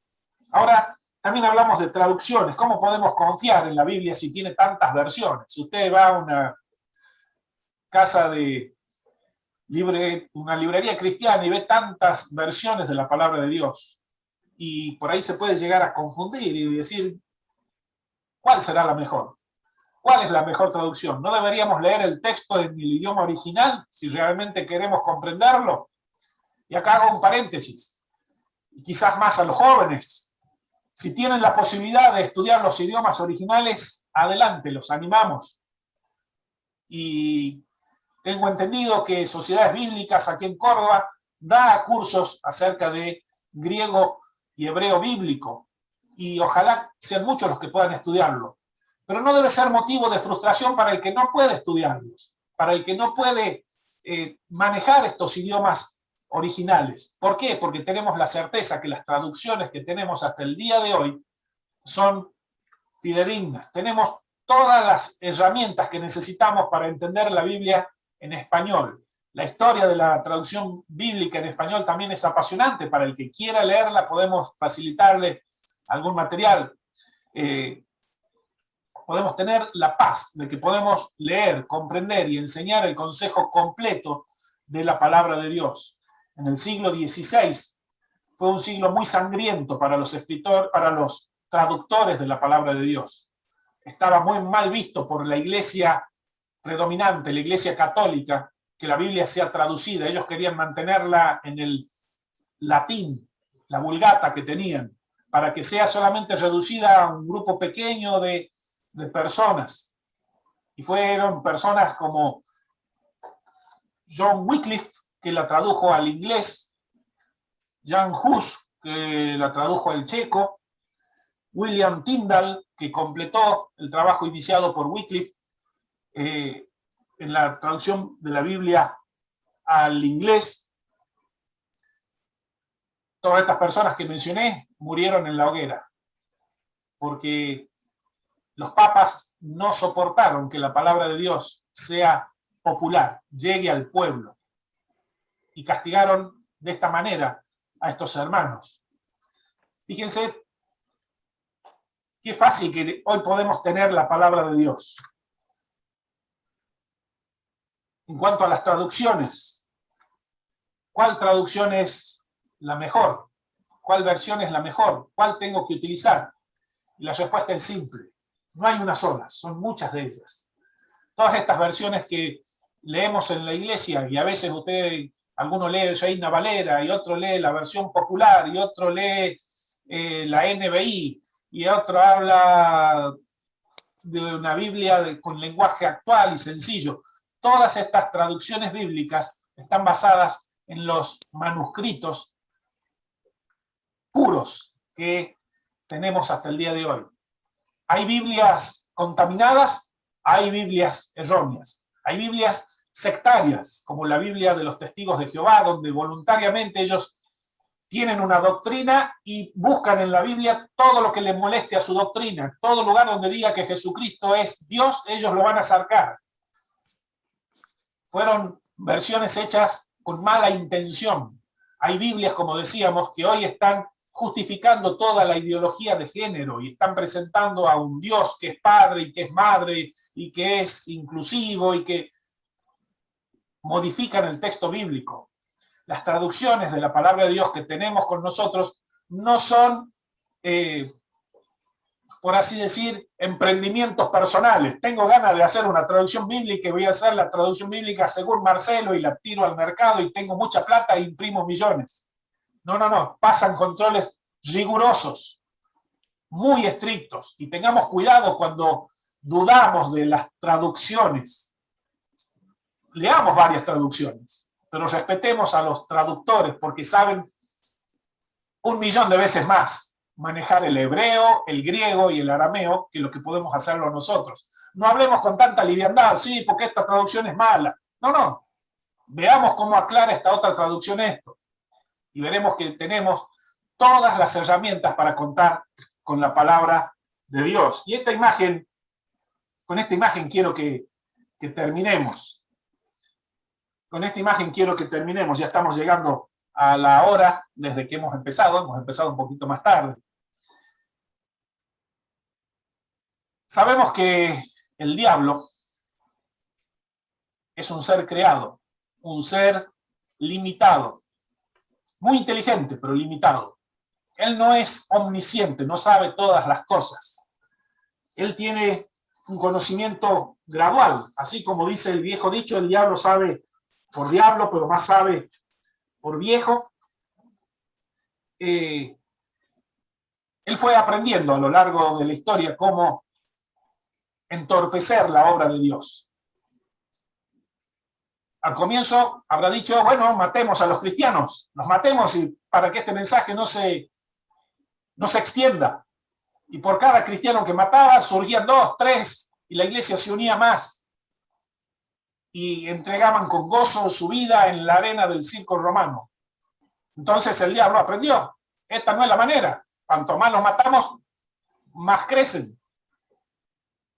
Ahora, también hablamos de traducciones. ¿Cómo podemos confiar en la Biblia si tiene tantas versiones? Si usted va a una casa de una librería cristiana y ve tantas versiones de la palabra de Dios, y por ahí se puede llegar a confundir y decir, ¿cuál será la mejor? ¿Cuál es la mejor traducción? ¿No deberíamos leer el texto en el idioma original si realmente queremos comprenderlo? Y acá hago un paréntesis, y quizás más a los jóvenes. Si tienen la posibilidad de estudiar los idiomas originales, adelante, los animamos. Y tengo entendido que Sociedades Bíblicas aquí en Córdoba da cursos acerca de griego y hebreo bíblico, y ojalá sean muchos los que puedan estudiarlo. pero no debe ser motivo de frustración para el que no puede estudiarlos, para el que no puede manejar estos idiomas originales. ¿Por qué? Porque tenemos la certeza que las traducciones que tenemos hasta el día de hoy son fidedignas. Tenemos todas las herramientas que necesitamos para entender la Biblia en español. La historia de la traducción bíblica en español también es apasionante. Para el que quiera leerla, podemos facilitarle algún material. Podemos tener la paz de que podemos leer, comprender y enseñar el consejo completo de la palabra de Dios. En el siglo XVI fue un siglo muy sangriento para los escritores, para los traductores de la palabra de Dios. Estaba muy mal visto por la iglesia predominante, la iglesia católica, que la Biblia sea traducida. Ellos querían mantenerla en el latín, la vulgata que tenían, para que sea solamente reducida a un grupo pequeño de personas. Y fueron personas como John Wycliffe, que la tradujo al inglés, Jan Hus, que la tradujo al checo, William Tyndale, que completó el trabajo iniciado por Wycliffe en la traducción de la Biblia al inglés. Todas estas personas que mencioné murieron en la hoguera, porque los papas no soportaron que la palabra de Dios sea popular, llegue al pueblo, y castigaron de esta manera a estos hermanos. Fíjense qué fácil que hoy podemos tener la palabra de Dios. En cuanto a las traducciones, ¿cuál traducción es la mejor? ¿Cuál versión es la mejor? ¿Cuál tengo que utilizar? Y la respuesta es simple. No hay una sola, son muchas de ellas. Todas estas versiones que leemos en la iglesia, y a veces alguno lee Reina Valera, y otro lee la versión popular, y otro lee la NBI, y otro habla de una Biblia con lenguaje actual y sencillo. Todas estas traducciones bíblicas están basadas en los manuscritos puros que tenemos hasta el día de hoy. Hay Biblias contaminadas, hay Biblias erróneas, hay Biblias sectarias, como la Biblia de los Testigos de Jehová, donde voluntariamente ellos tienen una doctrina y buscan en la Biblia todo lo que les moleste a su doctrina. Todo lugar donde diga que Jesucristo es Dios, ellos lo van a sacar. Fueron versiones hechas con mala intención. Hay Biblias, como decíamos, que hoy están justificando toda la ideología de género y están presentando a un Dios que es padre y que es madre y que es inclusivo y que modifican el texto bíblico. Las traducciones de la palabra de Dios que tenemos con nosotros no son, por así decir, emprendimientos personales. Tengo ganas de hacer una traducción bíblica y voy a hacer la traducción bíblica según Marcelo y la tiro al mercado y tengo mucha plata e imprimo millones. No. Pasan controles rigurosos, muy estrictos. Y tengamos cuidado cuando dudamos de las traducciones. Leamos varias traducciones, pero respetemos a los traductores porque saben 1.000.000 de veces más manejar el hebreo, el griego y el arameo que lo que podemos hacerlo nosotros. No hablemos con tanta liviandad, sí, porque esta traducción es mala. No. Veamos cómo aclara esta otra traducción esto. Y veremos que tenemos todas las herramientas para contar con la palabra de Dios. Y con esta imagen quiero que terminemos. Con esta imagen quiero que terminemos. Ya estamos llegando a la hora desde que hemos empezado un poquito más tarde. Sabemos que el diablo es un ser creado, un ser limitado, muy inteligente, pero limitado. Él no es omnisciente, no sabe todas las cosas. Él tiene un conocimiento gradual, así como dice el viejo dicho, el diablo sabe por diablo, pero más sabe por viejo. Él fue aprendiendo a lo largo de la historia cómo entorpecer la obra de Dios. Al comienzo habrá dicho, bueno, matemos a los cristianos, los matemos y para que este mensaje no se extienda. Y por cada cristiano que mataba, surgían 2, 3, y la iglesia se unía más. Y entregaban con gozo su vida en la arena del circo romano. Entonces el diablo aprendió. Esta no es la manera. Cuanto más los matamos, más crecen.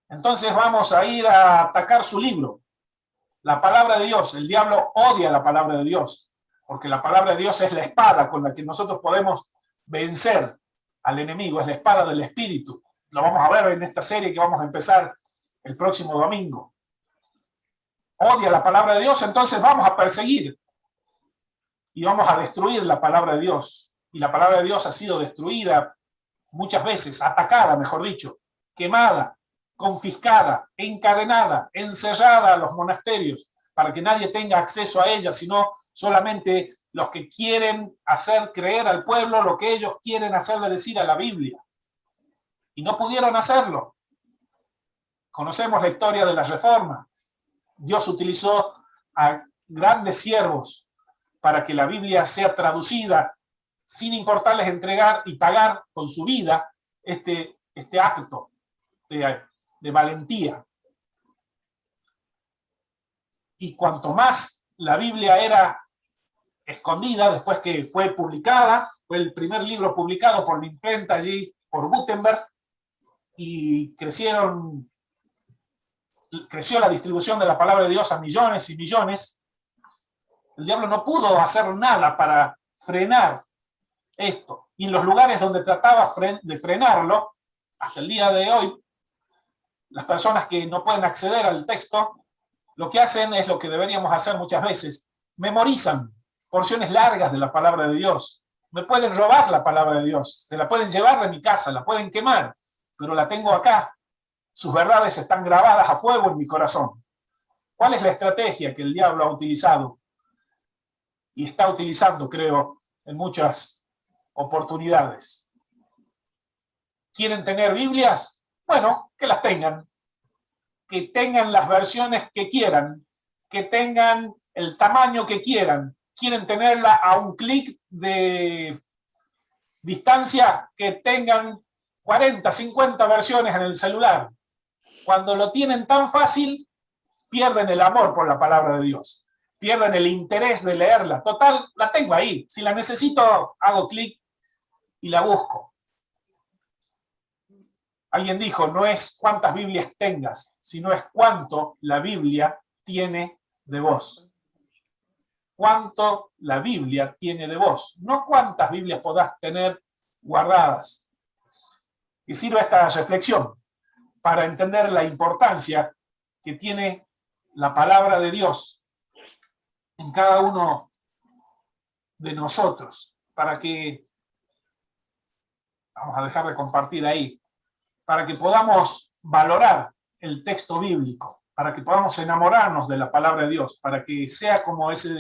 Entonces vamos a ir a atacar su libro. La palabra de Dios. El diablo odia la palabra de Dios. Porque la palabra de Dios es la espada con la que nosotros podemos vencer al enemigo. Es la espada del Espíritu. Lo vamos a ver en esta serie que vamos a empezar el próximo domingo. Odia la palabra de Dios, entonces vamos a perseguir y vamos a destruir la palabra de Dios. Y la palabra de Dios ha sido destruida muchas veces, atacada, mejor dicho, quemada, confiscada, encadenada, encerrada a los monasterios, para que nadie tenga acceso a ella, sino solamente los que quieren hacer creer al pueblo lo que ellos quieren hacerle decir a la Biblia. Y no pudieron hacerlo. Conocemos la historia de la Reforma. Dios utilizó a grandes siervos para que la Biblia sea traducida, sin importarles entregar y pagar con su vida este acto de valentía. Y cuanto más la Biblia era escondida, después que fue publicada, fue el primer libro publicado por la imprenta allí, por Gutenberg, y creció la distribución de la palabra de Dios a millones y millones. El diablo no pudo hacer nada para frenar esto. Y en los lugares donde trataba de frenarlo, hasta el día de hoy, las personas que no pueden acceder al texto, lo que hacen es lo que deberíamos hacer muchas veces: memorizan porciones largas de la palabra de Dios. Me pueden robar la palabra de Dios, se la pueden llevar de mi casa, la pueden quemar, pero la tengo acá. Sus verdades están grabadas a fuego en mi corazón. ¿Cuál es la estrategia que el diablo ha utilizado? Y está utilizando, creo, en muchas oportunidades. ¿Quieren tener Biblias? Bueno, que las tengan. Que tengan las versiones que quieran. Que tengan el tamaño que quieran. ¿Quieren tenerla a un clic de distancia? Que tengan 40, 50 versiones en el celular. Cuando lo tienen tan fácil, pierden el amor por la palabra de Dios. Pierden el interés de leerla. Total, la tengo ahí. Si la necesito, hago clic y la busco. Alguien dijo, no es cuántas Biblias tengas, sino es cuánto la Biblia tiene de vos. Cuánto la Biblia tiene de vos. No cuántas Biblias podás tener guardadas. Y sirva esta reflexión para entender la importancia que tiene la palabra de Dios en cada uno de nosotros, para que, vamos a dejar de compartir ahí, para que podamos valorar el texto bíblico, para que podamos enamorarnos de la palabra de Dios, para que sea como esa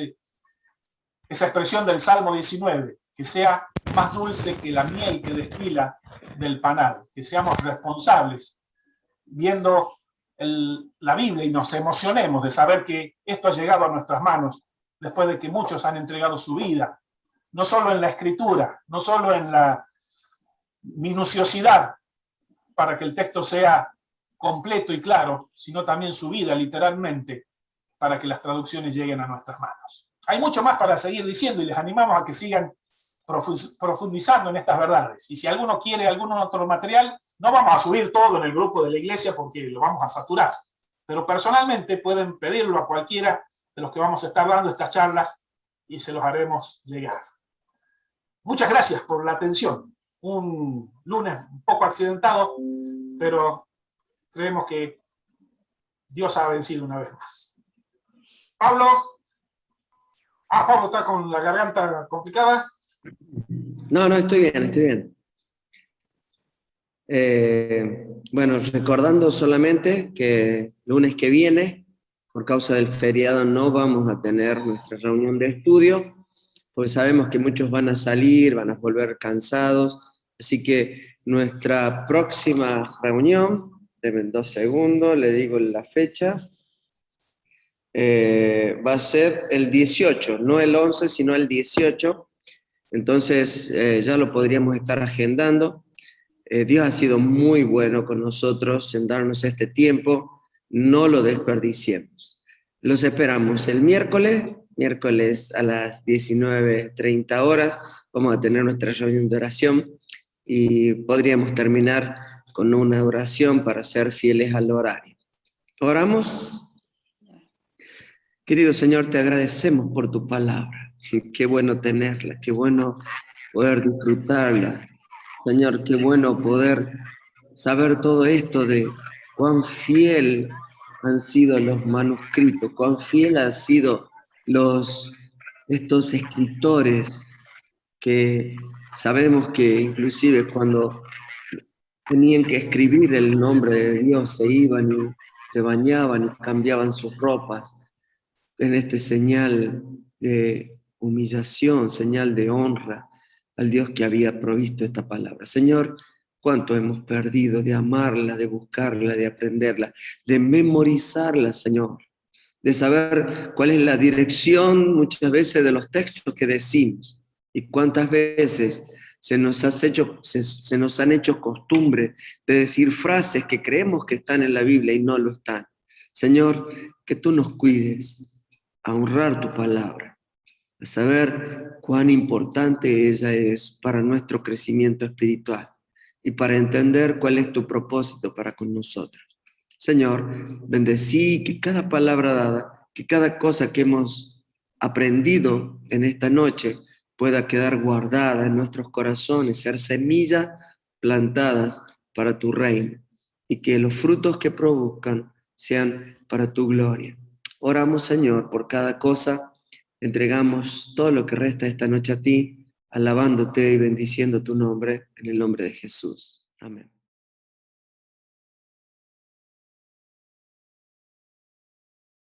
expresión del Salmo 19, que sea más dulce que la miel que destila del panal, que seamos responsables viendo la Biblia y nos emocionemos de saber que esto ha llegado a nuestras manos después de que muchos han entregado su vida, no solo en la escritura, no solo en la minuciosidad para que el texto sea completo y claro, sino también su vida literalmente para que las traducciones lleguen a nuestras manos. Hay mucho más para seguir diciendo y les animamos a que sigan profundizando en estas verdades. Y si alguno quiere algún otro material, no vamos a subir todo en el grupo de la iglesia porque lo vamos a saturar. Pero personalmente pueden pedirlo a cualquiera de los que vamos a estar dando estas charlas y se los haremos llegar. Muchas gracias por la atención. Un lunes un poco accidentado, pero creemos que Dios ha vencido una vez más. Pablo. Pablo está con la garganta complicada. No, estoy bien. Bueno, recordando solamente que lunes que viene, por causa del feriado, no vamos a tener nuestra reunión de estudio, porque sabemos que muchos van a salir, van a volver cansados, así que nuestra próxima reunión, denme 2 segundos, le digo la fecha, va a ser el 18, no el 11, sino el 18, entonces ya lo podríamos estar agendando. Dios ha sido muy bueno con nosotros en darnos este tiempo, no lo desperdiciemos. Los esperamos el miércoles a las 19:30 horas, vamos a tener nuestra reunión de oración y podríamos terminar con una oración para ser fieles al horario. Oramos. Querido Señor, te agradecemos por tu palabra. Qué bueno tenerla, qué bueno poder disfrutarla. Señor, qué bueno poder saber todo esto de cuán fiel han sido los manuscritos, cuán fiel han sido estos escritores que sabemos que inclusive cuando tenían que escribir el nombre de Dios se iban y se bañaban y cambiaban sus ropas en este señal de humillación, señal de honra al Dios que había provisto esta palabra. Señor, cuánto hemos perdido de amarla, de buscarla, de aprenderla, de memorizarla, Señor, de saber cuál es la dirección muchas veces de los textos que decimos y cuántas veces se nos han hecho costumbre de decir frases que creemos que están en la Biblia y no lo están. Señor, que tú nos cuides a honrar tu palabra, a saber cuán importante ella es para nuestro crecimiento espiritual y para entender cuál es tu propósito para con nosotros. Señor, bendecí que cada palabra dada, que cada cosa que hemos aprendido en esta noche pueda quedar guardada en nuestros corazones, ser semillas plantadas para tu reino y que los frutos que produzcan sean para tu gloria. Oramos, Señor, por cada cosa, entregamos todo lo que resta esta noche a ti, alabándote y bendiciendo tu nombre, en el nombre de Jesús. Amén.